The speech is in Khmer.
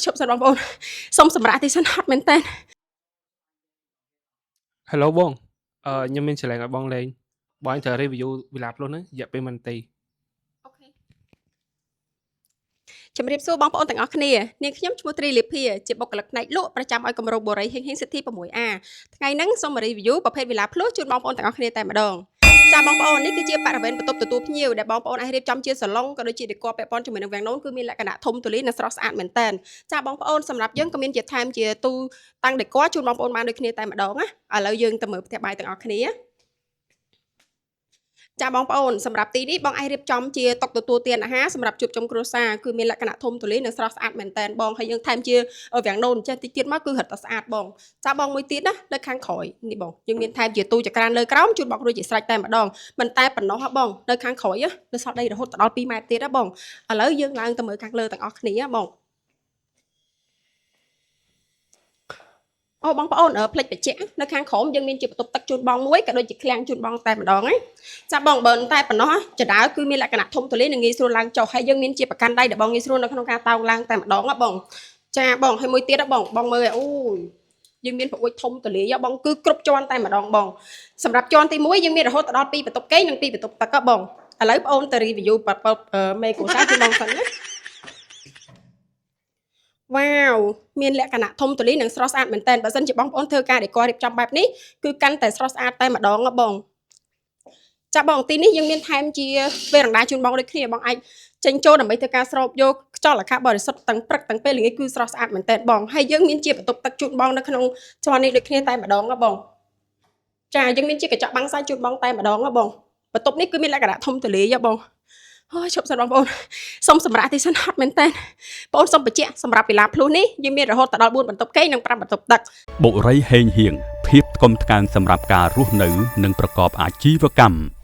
ជប់សិនបងប្អូនសុំសម្រាប់ទីសិនហត់មែនតើ Hello បងខ្ញុំមានឆ្លើយឲ្យបងលេងបងឯងត្រូវ review Villa Plus ហ្នឹងរយៈពេល1នាទី អូខេជំរាបសួរបងប្អូនទាំងអស់គ្នានាងខ្ញុំឈ្មោះត្រីលីភាជាបុគ្គលិកផ្នែកលក់ប្រចាំឲ្យគម្រោងបូរីហេងហេងសិទ្ធី 6A ថ្ងៃនេះសូម review ប្រភេទ Villa Plus ជូនបងប្អូនទាំងអស់គ្នាតែម្ដងចាបងប្អូននេះគឺជាបរិវេណបន្ទប់ទទួលភ្ញៀវដែលបងប្អូនអាចរៀបចំជាសាឡុងក៏ដូចជាដេក័រពាក់ព័ន្ធជាមួយនឹងវាំងននគឺមានលក្ខណៈធំទូលាយនិងស្រស់ស្អាតមែនតើចាបងប្អូនសម្រាប់យើងក៏មានជាថែមជាទូតាំងដេក័រជូនបងប្អូនបានដូចគ្នាតែម្ដងណាឥឡូវយើងទៅមើលផ្ទះបាយទាំងអស់គ្នាចាបងប្អូនសម្រាប់ទីនេះបងអាចរៀបចំជាតុទទួលទានអាហារសម្រាប់ជួបជុំគ្រួសារគឺមានលក្ខណៈធំទូលាយនិងស្រស់ស្អាតមែនតើបងហើយយើងថែមជាវាំងននចេះតិចទៀតមកគឺរឹតតែស្អាតបងចាបងមួយទៀតណានៅខាងក្រោយនេះបងយើងមានថែមជាទូចក្រានលើក្រោមជូនបងរួចជាស្រេចតែម្ដងមិនតែប៉ុណ្ណោះហ៎បងនៅខាងក្រោយនៅសល់ដីរហូតដល់2ម៉ែត្រទៀតហ៎បងឥឡូវយើងឡើងទៅមើលខាងលើទាំងអស់គ្នាបងអូបងប្អូនផ្លេចបច្ចៈនៅខាងក្រោមយើងមានជាបន្ទប់ទឹកជូនបងមួយក៏ដូចជាឃ្លាំងជូនបងតែម្ដងហ្នឹងចាបងបើតែប៉ុណ្ណោះចដៅគឺមានលក្ខណៈធំទូលាយនិងងាយស្រួលឡើងចុះហើយយើងមានជាប្រកាន់ដៃដែលបងងាយស្រួលនៅក្នុងការតោងឡើងតែម្ដងហ៎បងចាបងហើយមួយទៀតហ៎បងមើលអូយយើងមានប្រអួយធំទូលាយបងគឺគ្រប់ជាន់តែម្ដងបងសម្រាប់ជាន់ទី1យើងមានរហូតដល់2បន្ទប់កេងនិង2បន្ទប់ទឹកហ៎បងឥឡូវបងអូនទៅ review មេកូសាជូនបងសិនណាវ៉ាវមានលក្ខណៈធំទូលាយនិងស្រស់ស្អាតមែនតើបើសិនជាបងប្អូនធ្វើការដេក័ររៀបចំបែបនេះគឺកាន់តែស្រស់ស្អាតតែម្ដងហ៎បងចាបងទីនេះយើងមានថែមជាវេរណ្ដាជូនបងដូចគ្នាបងអាចចេញចូលដើម្បីធ្វើការស្រូបយកខ្យល់អាកាសបរិសុទ្ធទាំងព្រឹកទាំងពេលល្ងាចគឺស្រស់ស្អាតមែនតើបងហើយយើងមានជាបន្ទប់ទឹកជូនបងនៅក្នុងជាន់នេះដូចគ្នាតែម្ដងហ៎បងចាយើងមានជាកញ្ចក់បាំងសាយជូនបងតែម្ដងហ៎បងបន្ទប់នេះគឺមានលក្ខណៈធំទូលាយហ៎បងអូយជប់សិនបងប្អូនសុំសម្រាប់ទីសិនហត់មែនតើបងប្អូនសុំបញ្ជាក់សម្រាប់ Villa Plus នេះយើងមានរហូតដល់4បន្ទប់កេងនិង5បន្ទប់ទឹកបុរីហេងហៀងភាពថ្កុំថ្កើងសម្រាប់ការរស់នៅនិងប្រកបអាជីវកម្ម